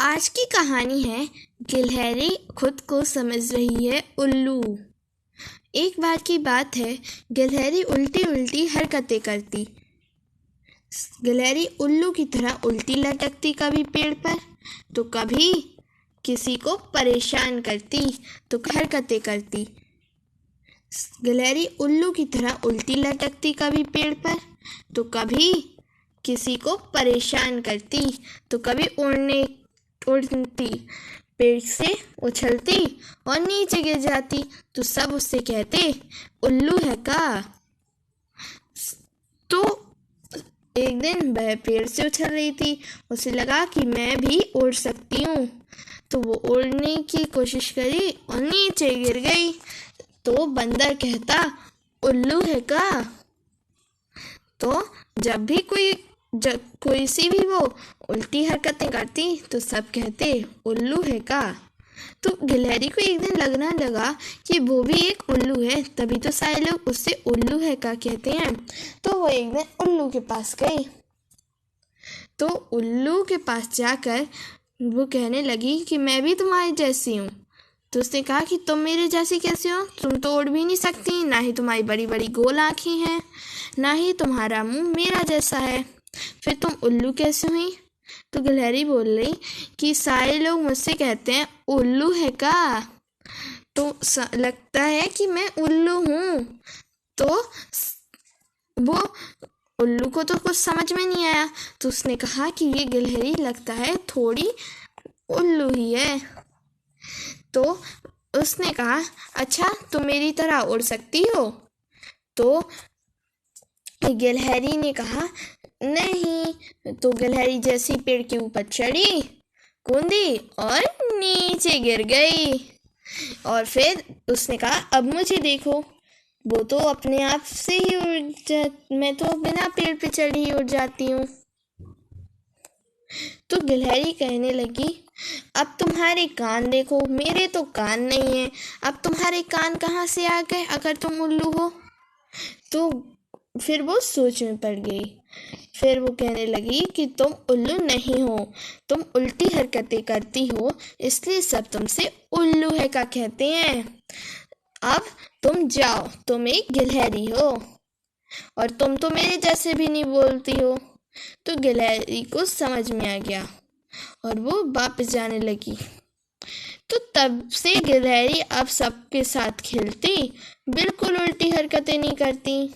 आज की कहानी है गिलहरी खुद को समझ रही है उल्लू। एक बार की बात है, गिलहरी उल्टी उल्टी हरकतें करती। गिलहरी उल्लू की तरह उल्टी लटकती, कभी पेड़ पर तो कभी किसी को परेशान करती तो हरकतें करती। गिलहरी उल्लू की तरह उल्टी लटकती, कभी पेड़ पर तो कभी किसी को परेशान करती तो कभी उड़ती, पेड़ से उछलती और नीचे गिर जाती तो सब उससे कहते उल्लू है का। तो एक दिन वह पेड़ से उछल रही थी, उसे लगा कि मैं भी उड़ सकती हूँ, तो वो उड़ने की कोशिश करी और नीचे गिर गई। तो बंदर कहता उल्लू है का। तो जब कोई सी भी वो उल्टी हरकतें करती तो सब कहते उल्लू है का। तो गिलहरी को एक दिन लगना लगा कि वो भी एक उल्लू है, तभी तो सारे लोग उससे उल्लू है का कहते हैं। तो वो एक दिन उल्लू के पास गई। तो उल्लू के पास जाकर वो कहने लगी कि मैं भी तुम्हारी जैसी हूँ। तो उसने कहा कि तुम मेरे जैसी कैसे हो, तुम तो उड़ भी नहीं सकती, ना ही तुम्हारी बड़ी बड़ी गोल आँखें हैं, ना ही तुम्हारा मुंह मेरा जैसा है, फिर तुम उल्लू कैसे हुई। तो गिलहरी बोल रही कि सारे लोग मुझसे कहते हैं उल्लू है का, तो लगता है कि मैं उल्लू हूँ। तो वो उल्लू को तो कुछ समझ में नहीं आया, तो उसने कहा कि ये गिलहरी लगता है थोड़ी उल्लू ही है। तो उसने कहा अच्छा तुम मेरी तरह उड़ सकती हो। तो गिलहरी ने कहा नहीं। तो गिलहरी जैसी पेड़ के ऊपर चढ़ी, कूदी और नीचे गिर गई। और फिर उसने कहा अब मुझे देखो, वो तो अपने आप से ही मैं तो बिना पेड़ पे चढ़ी ही उड़ जाती हूँ। तो गिलहरी कहने लगी अब तुम्हारे कान देखो, मेरे तो कान नहीं है, अब तुम्हारे कान कहाँ से आ गए अगर तुम उल्लू हो। तो फिर वो सोच में पड़ गई। फिर वो कहने लगी कि तुम उल्लू नहीं हो, तुम उल्टी हरकतें करती हो, इसलिए सब तुमसे उल्लू है का कहते हैं। अब तुम जाओ, तुम एक गिलहरी हो और तुम तो मेरे जैसे भी नहीं बोलती हो। तो गिलहरी को समझ में आ गया और वो वापस जाने लगी। तो तब से गिलहरी अब सबके साथ खेलती, बिल्कुल उल्टी हरकतें नहीं करती।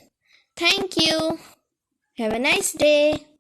Thank you. Have a nice day.